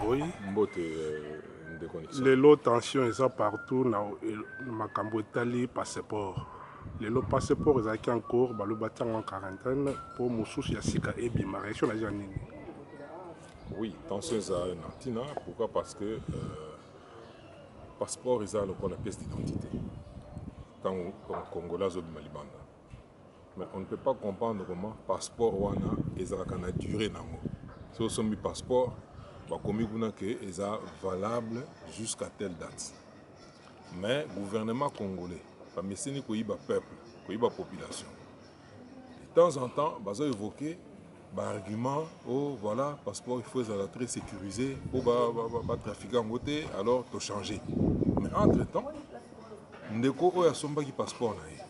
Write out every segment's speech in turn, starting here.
Oui. Les lots tension sont partout dans le Italie passeport. Les lots passeport sont encore en quarantaine pour Moussous Yassika et Bima. Oui, tension est à pourquoi? Parce que passeport est la pièce d'identité. Quand Congolais sont Malibanda. Mais on ne peut pas comprendre comment passeport est à durée. Si on a un passeport, est valable jusqu'à telle date. Mais le gouvernement congolais, pas le peuple, la population. De temps en temps, ils ont évoqué l'argument, oh voilà, passeport, il faut être très sécurisé pour ne trafiquer en côté, alors il faut changer. Mais entre-temps, ndeko oyo asombaki passeport na ye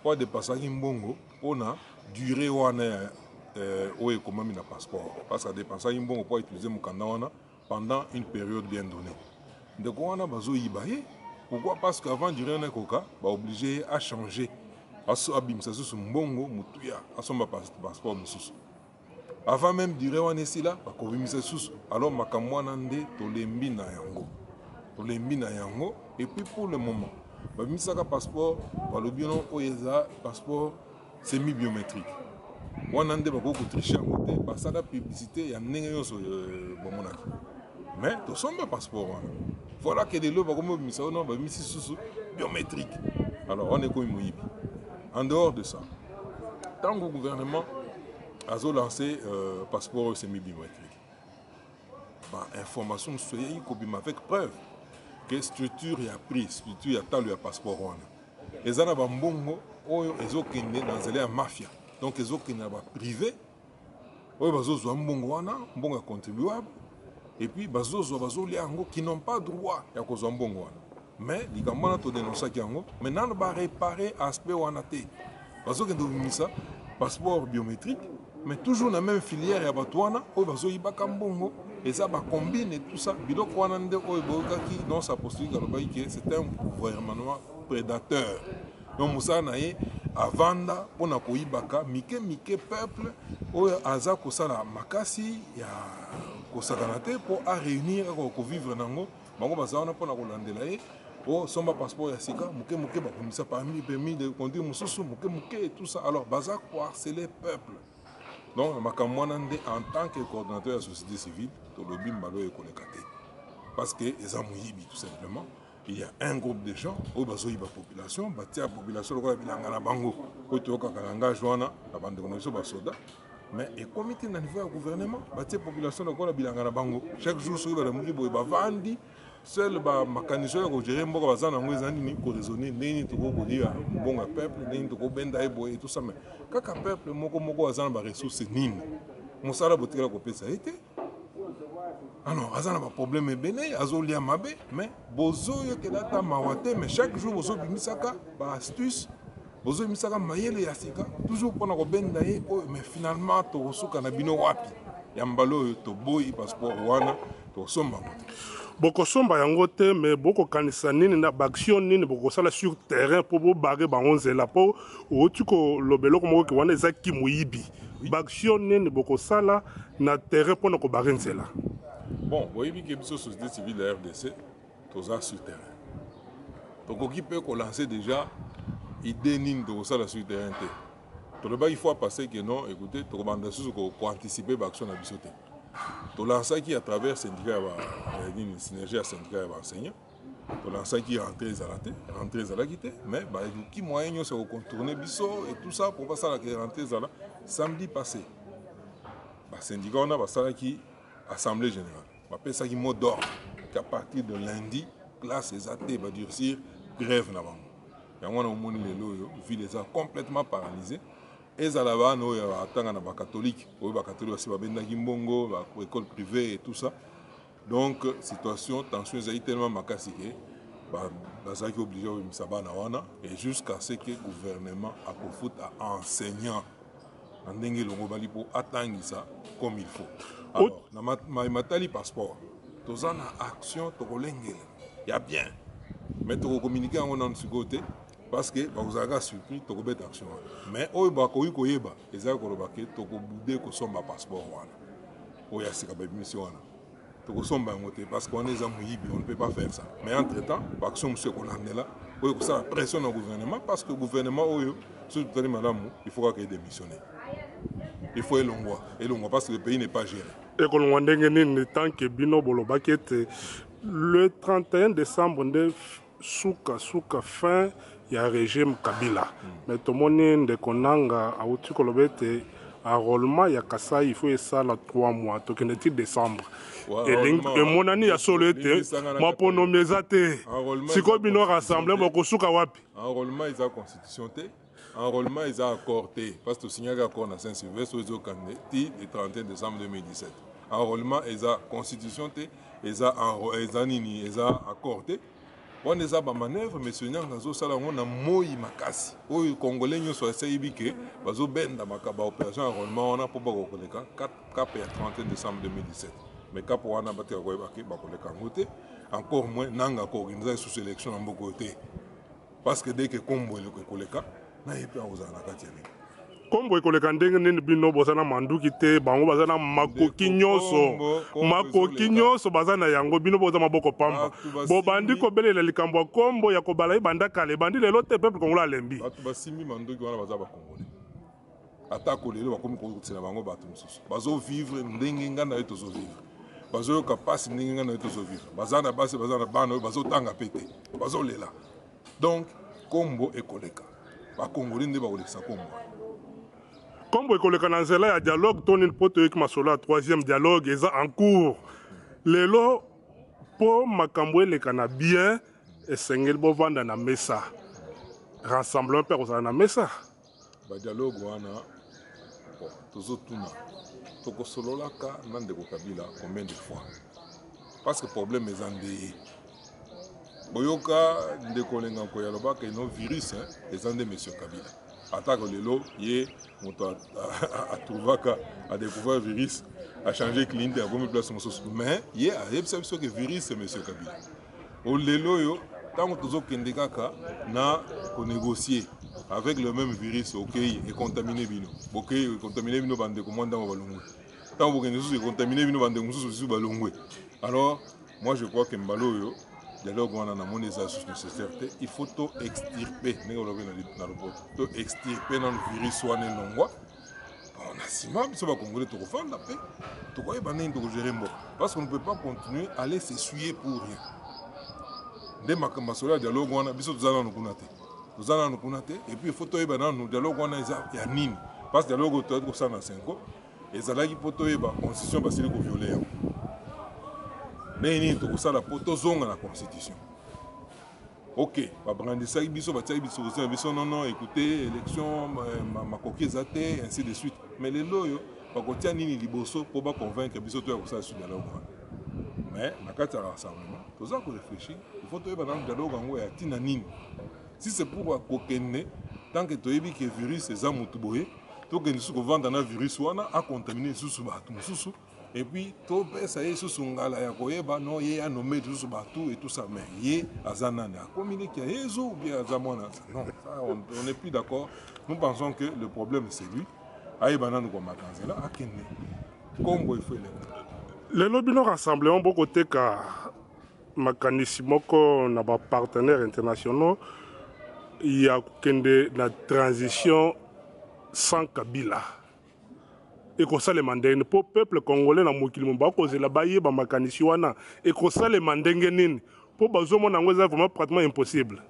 po adepasaki mbongo mpona durée wana oyo ekomami na passeport parce que adepasaki mbongo po utiliser mokanda wana pendant une période bien donnée. Ndeko wana bazoyiba ye pourquoi? Parce qu'avant durée wana ekoka baoblige ye achanger abimisa susu mbongo mutuya asomba passeport mosusu avant même durée wana esila bakobimisa susu alors makambo wana nde tolembi na yango et puis pour le moment babimisaka passeport balobi oyo eza passeport semi biométrique wana nde bakoki kotriche yango te basala publicité ya ndenge nyonso bamonaki mais tosomba passeport wana voilà que lelo bakomi babimisa wana babimisi susu biométrique alors on ekomi moyibi. En dehors de ça, tant que le gouvernement a lancé passeport semi biométrique, information soyez avec preuve que structure a pris, structure a talu à passeport. Et ça n'a pas mbongo, ils ont dans la mafia. Donc ils ont privé, ils ont mbongo contribuable, et puis qui n'ont pas droit à cause de mbongo. Mais les gens qui ont dénoncé maintenant ils vont réparer l'aspect wanate. Parce que nous passeport biométrique, mais toujours dans la même filière, il y a des gens et ça va combiner tout ça. Non, ça postule que c'est un gouvernement prédateur. Donc, Moussa Naye, à Vanda, on a koibaka, Mike peuple, Aza Kosala Makasi, il y a Kosakanate pour réunir, pour vivre dans le monde. Bazana pour la Rolandelaye, pour son passeport Yassika, Mouké, ça permis de conduire Moussou, Mouké, et tout ça. Alors, Bazak pour harceler le peuple. Donc, en tant que coordinateur de la société civile, parce que les amouyibi tout simplement, il y a un groupe de gens, la population, la population, mais le comité de niveau du gouvernement, la population, chaque jour, seul les mécanicien qui gère les raisonner, les peuple, et tout ça. Mais quand le peuple a des ressources, alors, il y a un problème, mais mais chaque jour, vous avez des astuces, vous avez des toujours pour mais finalement, vous avez des wapi. Passeport, Boko somba yango te mais boko kanisa nini na baction nini boko sala sur terrain pour bo bagé bangonze la po otuko lobelo ko moko wana eza kimuyibi baction nini boko sala na terrain pour ko bagenzela. Bon, vous voyez que la société civile de la RDC toza sur terrain. Donc qui peut lancer déjà idée nini de ça sur terrain te. Tout le bas il faut passer que non, écoutez, tout le monde ko anticiper l'action na bisoté. Tout lancer qui à travers syndicat une synergie à syndicat enseignants. Tout lancer qui rentrer à la quitter, mais qui moyen c'est contourner biso et tout ça pour pas ça la rentrer à la samedi passé. Syndicat on a ça qui assemblée générale. On appelle ça qui mot d'ordre qu'à partir de lundi, classe et athées va durcir grève là-bas. Et on a au monde les ville complètement paralysée. Et ça là-bas, nous attendons les catholiques, les catholiques aussi, les mbongo, les écoles privées et tout ça. Donc situation, tension est tellement macassique, ils sont obligés de se battre et jusqu'à ce que le gouvernement a pour foot à enseignants en dengue pour attendre ça comme il faut. Alors, dans le passeport, tous en action, il y a bien. Mais tu communiquer en ce côté parce que vous avez surpris, tu as une action. Mais au Bakoui Koyeba, ils ont dit que tu as un passeport. Il y a une mission. parce qu'on est en Moïbi, on ne peut pas faire ça. Mais entre-temps, ce qu'on en est là, ça pression au gouvernement, parce que le gouvernement, il faut qu'il démissionne. Il faut élongwa, parce que le pays n'est pas géré. Et qu'on a tant que Bino Bolobakete, le 31 décembre, souka fin, il y a régime Kabila. Mais tout le monde de Konanga, à Outukolobete, enrôlement, il y a Kassai, il faut ça là 3 mois, donc il est décembre. Et mon année a solité, ma ponomezate. Si comme Bino rassemblé, mon souka wapi. Enrôlement, il y a constitution. Enrôlement, ils ont accordé, parce que le signal accord à Saint-Sylvestre, ils ont le 31 décembre 2017. Enrôlement, ils ont constitution, ils ont accordé. On a des manœuvres, mais ce n'est pas un moï makasi. Les Congolais sont essayés de faire l'opération enrôlement, on a pour le 31 décembre 2017. Mais quand on a battu encore moins, on a organisé une sous-sélection en beaucoup de côté. Parce que dès que Combo est le cas, Kombo ekoleka ndenge nini bino bozana manduki te bango bazana makoki nyonso bazana yango bino boza maboko pamba bobandi kobelela likambo ya kombo ya kobala ibanda kale bandi lelo te peuple congolais alembi bato basimbi manduki wana baza bakongolais atako lelo bakomi kokutisela bango bato mosusu bazovivre ndenge nga na ye tozovivre bazoyoka pasi ndenge nga na ye tozovivre baza na basi baza na bana oyo bazotanga pe te bazolela donc kombo ekoleka bakongoli nde bakolekisa kombo kombo ekoleka na nzela ya dialogue toni mpo toyoki masolo ya 3e dialogue eza en cours lelo mpo makambo eleka na bien esengeli bovanda na mesa rassemblement mpe akozala na mesa badialogue wana tozotuna tokosololaka na ndeko Kabila combien de fois parce que problème eza nde boyoka ndeko lenganko ya lobaka ino virus eza nde monsieur Kabila atako lelo ye moto atrouvaka a découvert virus a changé cliente a gomi place mosusu mais ye ayebisa biso que virus c'est monsieur Kabila o lelo yo tango tozokende kaka na konégocier avec le même virus okei et contaminé bino bokei contaminé bino bandeko mwandango balongwe tango bokende susu contaminé bino bandeko mosusu bisu balongwe alors moi je crois que mbalo yo dialogue wana na moni eza sous nécessaire il faut to extirper ndenge olobi na lopoto to extirper na virus wana elongwa on a sima biso bakongolais tokofanda mpe tokoyeba ndenge tokogere mboka parce qu'on ne peut pas continuer à aller s'essuyer pour rien nde makambo masolo ya dialogue wana biso toza nanu kuna te et puis il faut toyeba nanu dialogue wana eza ya nini parce que dialogue toyaki kosala na 5 ans ezalaki mpo toyeba constitution basili koviole yango ndenge nini tokosala mpo tozonga na constitution ok babrandisaki biso batiaki biso non écoutez élection makoki eza te ainsi de suite mais lelo oyo bakotia nini liboso mpo baconvaincre biso toya kosala su dialogue wana mais na kati ya rassemblement toza koréfléchir il faut toyeba nanu dialogue yango ya ntina nini si c'est pour kokende tant que toyebi ke virus eza motu boye tokende susu kovanda na virus wana acontamine lisusu bato mosusu et puis tout ça y est sous son gala ya koyeba non ye a nommé tout ce bateau et tout ça mais ye azanana communiqué qui a yezo bien azamona non ça on n'est plus d'accord nous pensons que le problème c'est lui ayi banana ko matanzela akenne kombo il faut le lobino rassemblement beaucoup te ka makanisi moko na ba partenaires internationaux il y a kende la transition sans Kabila ekosalema ndenge mpo peuple congolais na mokili mo bakozela bayeba makanisi wana ekosalema ndenge nini mpo bazomona yango eza vraiment pratiquement impossible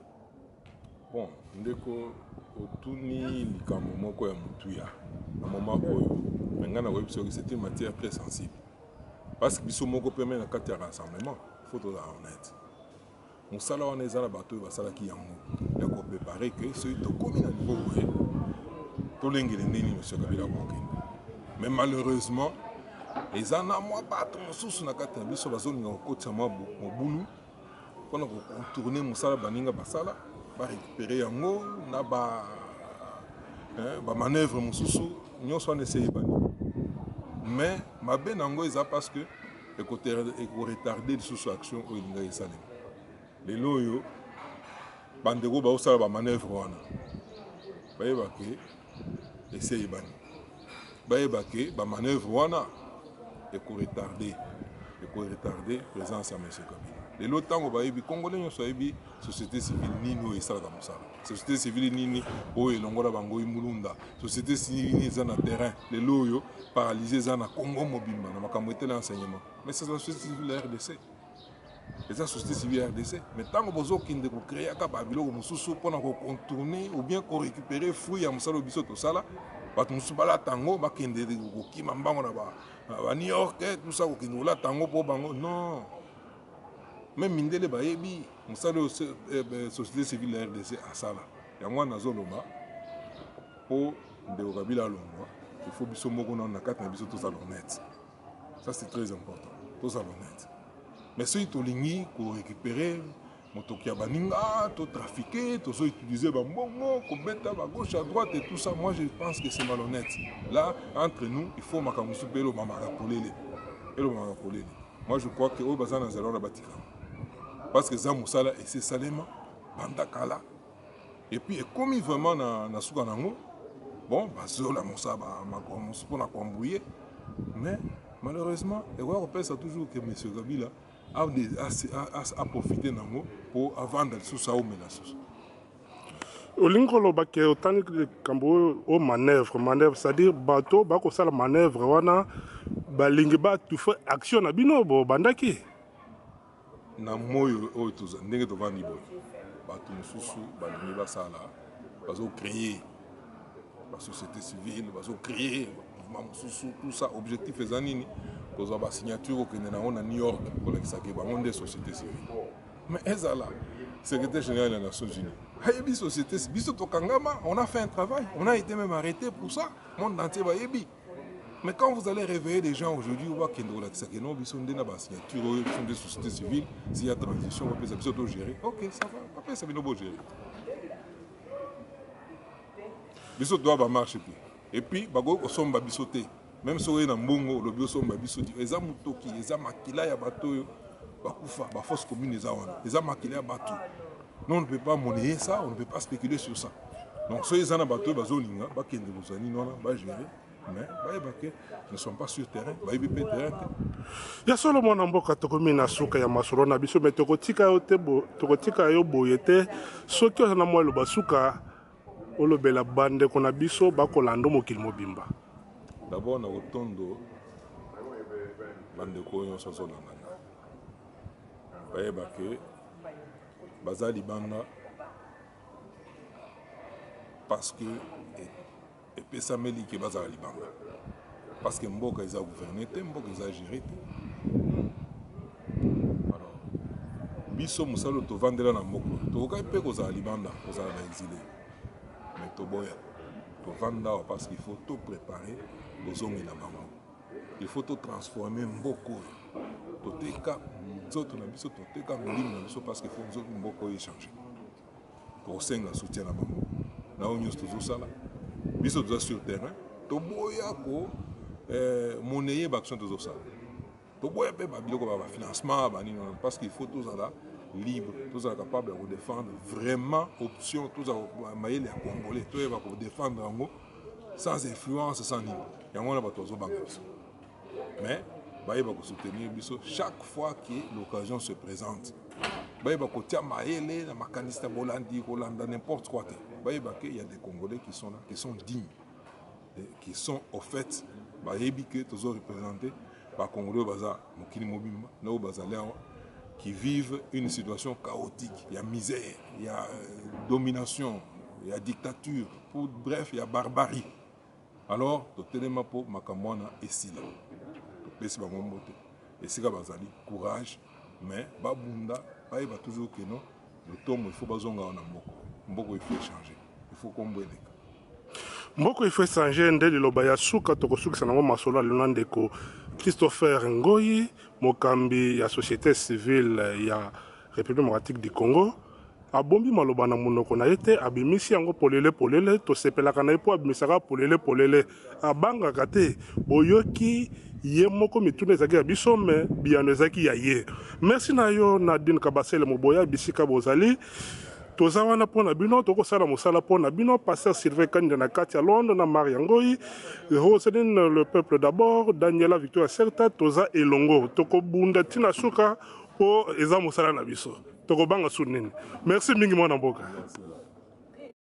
bon ndeko otuni likambo moko ya motuya na moment oyo me ngai nakoyebi soki c'est une matière très sensible parce que biso moko peme na kati ya rassemblement faut tozala honnête mosala wana eza na bato oyo basalaki yango ya koprépare ke soki tokomi na niveau boye tolengele ndeni monsieur Kabila kokende mais malheureusement les anamwa bato mosusu na kati na biso bazolinga kokotisa mwa mobulu mpona kotourne mosala baninga basala barécupere yango na bamanœuvre mosusu nyonso wana eseyebani mais mabe na yango eza parce que ekoretarde lisusu action oyo elingaki esalema lelo oyo bandeko baosala bamanœuvre wana bayebake eseyebani bayeba ke bamanœuvre wana ekoretarde retarder la présence de M. Kabila. Les autres temps, les Congolais ont la société civile nino et ça comme ça. Société civile nini oye longola bango imulunda. Société civile ni zana terrain. Les loyo paralysés zana Congo mobimba na makambo était l'enseignement. Mais c'est la société civile RDC. C'est la société civile RDC. Mais tant que vous avez créé un cababilo comme sous pour contourner ou bien récupérer fruits à musalo biso to sala. Parce que nous sommes tango ba kende ko mbango na ba New York tout ça ko kende la tango pour bango non. Même mindele ba yebi musalo société civile RDC à sala. Ya moi na zoloma pour de Kabila longwa. Il faut biso moko na kati na biso to ça honnête. Ça c'est très important. To ça honnête. Mais si tu lingi pour récupérer motoki ya baninga, to trafiquer, to utiliser ba mbongo, ko beta ba gauche à droite et tout ça, moi je pense que c'est malhonnête. Là entre nous, il faut makamusu pelo mamaka polele. Elo mamaka polele. Moi je crois que o bazana zalo na batika. Parce que Zamou Sala et c'est Salema, Bandakala. Et puis, comme il vraiment na Soukanango, bon, Bazola Moussa, pour la combouiller. Mais malheureusement, on pense toujours que M. Kabila a profité d'ango pour vendre sous ça ou la sauce. Olingolo bake otani kambo o manœuvre c'est-à-dire bateau bako sala manœuvre wana balingi ba tu fais action na bino bo bandaki. Na moyo oyo toza ndenge tovandi boye bato mosusu balingi basala bazocréer basociété civile bazocréer mouvement mosusu tout ça objectif eza nini kozwa basignature okende nango na New York kolekisaki bango nde société civile mais ezala secrétaire général des Nations Unies ayebi société biso tokangama on a fait un travail on a été même arrêté pour ça monde entier bayebi. Mais quand vous allez réveiller des gens aujourd'hui, on va qu'ils ont la signature, sont des sociétés civiles, s'il y a transition, on peut s'absorber gérer. Ok, ça va, après ça va nous gérer. Biso doit marcher et puis bago osomba bisoté. Même si on est dans Mbongo, le bio somba bisoté. Eza mutoki, eza makila ya bato bakufa, ba force commune eza wana. Eza makila ya bato. Non, on ne peut pas monnayer ça, on ne peut pas spéculer sur ça. Donc ceux qui sont dans bateau bazolinga, ba kende bozani nona, ba gérer. Mais ils ne sont pas sur terrain. Il y a seulement un mboka tokomi na suka ya masolo na biso mais tokotika yo boyete soki na moi lo basuka olobela bande kona biso bakolando mokili mobimba. D'abord na otondo bande ko yo soso langa. Bayeba ke bazali banda parce que et puis ça me dit que baza libanga parce que mboka ils a gouverné te mboka ils a géré alors biso musalo to vandela na mboka to ka pe ko za libanda ko za na exilé mais to boya to vanda parce qu'il faut tout préparer bozongi na bango il faut tout transformer mboko to teka zoto na biso to teka molimo na biso parce qu'il faut zoto mboko échanger pour senga soutien na bango na onyo to sala biso doit sur terrain to boya ko monnayer baction de ça to boya pe ba biloko ba financement ba nino parce qu'il faut tous là libre tous là capable de défendre vraiment option tous à mailler les congolais to va pour défendre ngo sans influence sans nini yango na bato zo bango mais ba va soutenir biso chaque fois que l'occasion se présente ba ko tia maele na makanista bolandi kolanda n'importe quoi il y a des Congolais qui sont là, qui sont dignes, qui sont au fait, toujours représentés par Congolais qui vivent une situation chaotique. Il y a misère, il y a domination, il y a dictature, bref, il y a barbarie. Alors, pour Makamwana et Sila. Et c'est courage, mais Babunda, il va toujours que non, le tombe, il faut pas zonga en amoko. Mboko il faut changer. Il faut qu'on boive. Mboko il faut changer ndeli lobaya suka tokosukisa nango masolo alonandeko Christopher Ngoyi mokambi ya société civile ya République démocratique du Congo abombi maloba na monoko na yete abimisi yango polele tosepelaka na po abimisaka polele abangaka te boyoki ye moko mituna ezaki ya biso me biyano ezaki ya ye. Merci na yo Nadine Kabasele Moboya bisika bozali toza wana pona bino tokosala mosala pona bino pasteur Sylvain Kanda na kati ya Londres na Maria Ngoi Roseline le peuple d'abord Daniela Victoria Certa toza elongo tokobunda tina suka po eza mosala na biso tokobanga sunene merci mingi mwana mboka.